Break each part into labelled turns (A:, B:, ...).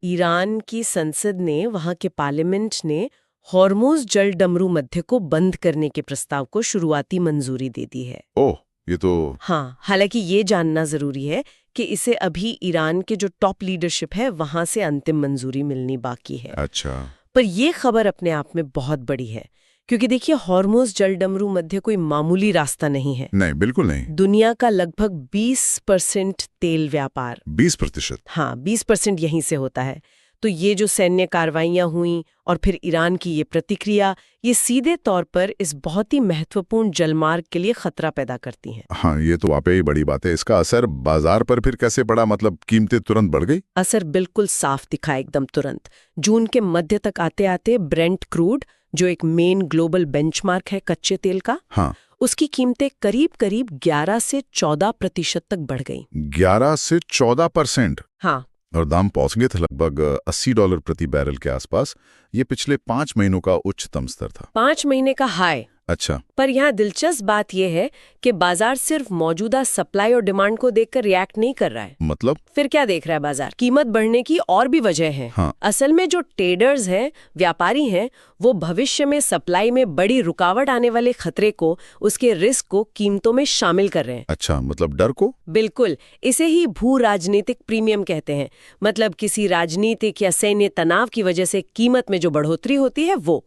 A: Iran की संसद ने, वहां के पार्लियामेंट ने हॉर्मुज़ जल डमरू मध्य को बंद करने के प्रस्ताव को शुरुआती मंजूरी दे दी है।
B: ओह, ये तो।
A: हाँ, हालांकि ये जानना जरूरी है कि इसे अभी ईरान के जो टॉप लीडरशिप है वहां से अंतिम मंजूरी मिलनी बाकी है।
B: अच्छा।
A: पर ये खबर अपने आप में बहुत बड़ी है, क्योंकि देखिए हॉर्मुज़ जल डमरू मध्य कोई मामूली रास्ता नहीं है।
B: नहीं, बिल्कुल नहीं।
A: दुनिया का लगभग 20% तेल व्यापार,
B: 20%?
A: हाँ 20% यहीं से होता है। तो ये जो सैन्य कार्रवाइयां हुई और फिर ईरान की ये प्रतिक्रिया, ये सीधे तौर पर इस बहुत ही महत्वपूर्ण जलमार्ग के लिए खतरा पैदा करती हैं।
B: हाँ, ये तो वाकई बड़ी बात है। इसका असर बाजार पर फिर कैसे पड़ा? मतलब कीमतें तुरंत बढ़ गई?
A: असर बिल्कुल साफ दिखा, एकदम तुरंत। जून के मध्य तक आते आते ब्रेंट क्रूड, जो एक मेन ग्लोबल बेंचमार्क है कच्चे तेल का,
B: हाँ,
A: उसकी कीमतें करीब करीब 11 से 14% तक बढ़ गई।
B: 11 से 14%?
A: हाँ,
B: और दाम पहुंच गए थे लगभग $80 प्रति बैरल के आसपास। ये पिछले 5 महीनों का उच्चतम स्तर था।
A: 5 महीने का हाई।
B: अच्छा।
A: पर यहाँ दिलचस्प बात यह है कि बाजार सिर्फ मौजूदा सप्लाई और डिमांड को देखकर रिएक्ट नहीं कर रहा है।
B: मतलब?
A: फिर क्या देख रहा है बाजार? कीमत बढ़ने की और भी वजह है।
B: हाँ।
A: असल में जो ट्रेडर्स हैं, व्यापारी हैं, वो भविष्य में सप्लाई में बड़ी रुकावट आने वाले खतरे को, उसके रिस्क को कीमतों में शामिल कर रहे हैं।
B: अच्छा, मतलब डर को?
A: बिल्कुल। इसे ही भू राजनीतिक प्रीमियम कहते हैं। मतलब किसी राजनीतिक या सैन्य तनाव की वजह से कीमत में जो बढ़ोतरी होती है वो।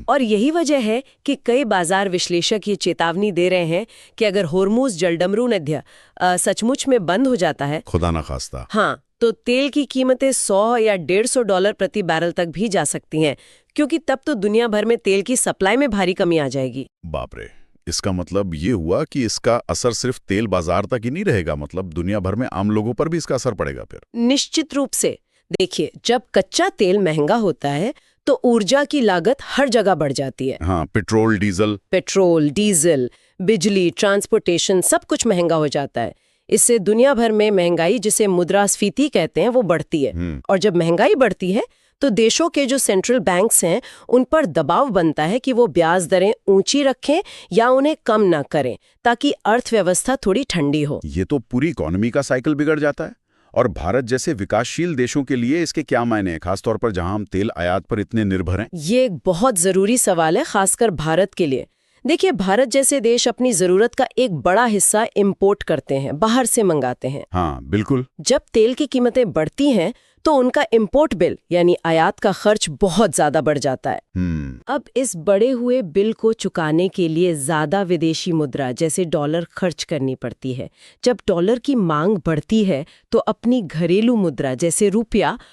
A: और यही वजह है कि कई बाजार विश्लेषक ये चेतावनी दे रहे हैं कि अगर हॉर्मुज़ जलडमरू नद्य सचमुच में बंद हो जाता है,
B: खुदा ना खास्ता,
A: हाँ, तो तेल की कीमतें 100 या $150 प्रति बैरल तक भी जा सकती हैं, क्योंकि तब तो दुनिया भर में तेल की सप्लाई में भारी कमी आ जाएगी।
B: बाप रे। इसका मतलब ये हुआ कि इसका असर सिर्फ तेल बाजार तक ही नहीं रहेगा, मतलब दुनिया भर में आम लोगों पर भी इसका असर पड़ेगा फिर?
A: निश्चित रूप से। देखिए, जब कच्चा तेल महंगा होता है तो ऊर्जा की लागत हर जगह बढ़ जाती है।
B: हाँ, पेट्रोल, डीजल,
A: बिजली, ट्रांसपोर्टेशन, सब कुछ महंगा हो जाता है। इससे दुनिया भर में महंगाई, जिसे मुद्रास्फीति कहते हैं, वो बढ़ती है। और जब महंगाई बढ़ती है तो देशों के जो सेंट्रल बैंक्स हैं, उन पर दबाव बनता है कि वो ब्याज दरें ऊंची रखें या उन्हें कम ना करें, ताकि अर्थव्यवस्था थोड़ी ठंडी हो।
B: ये तो पूरी इकोनॉमी का साइकिल बिगड़ जाता है। और भारत जैसे विकासशील देशों के लिए इसके क्या मायने हैं, खासतौर पर जहां हम तेल आयात पर इतने निर्भर हैं?
A: ये एक बहुत जरूरी सवाल है, खासकर भारत के लिए। देखिए, भारत जैसे देश अपनी जरूरत का एक बड़ा हिस्सा इंपोर्ट करते हैं, बाहर से मंगाते हैं।
B: हाँ, बिल्कुल।
A: जब तेल की कीमतें बढ़ती हैं तो उनका इंपोर्ट बिल यानी आयात का खर्च बहुत ज्यादा बढ़ जाता है। अब इस बढ़े हुए बिल को चुकाने के लिए ज्यादा विदेशी मुद्रा जैसे डॉलर खर्च करनी पड़ती है। जब डॉलर की मांग बढ़ती है तो अपनी घरेलू मुद्रा जैसे रुपया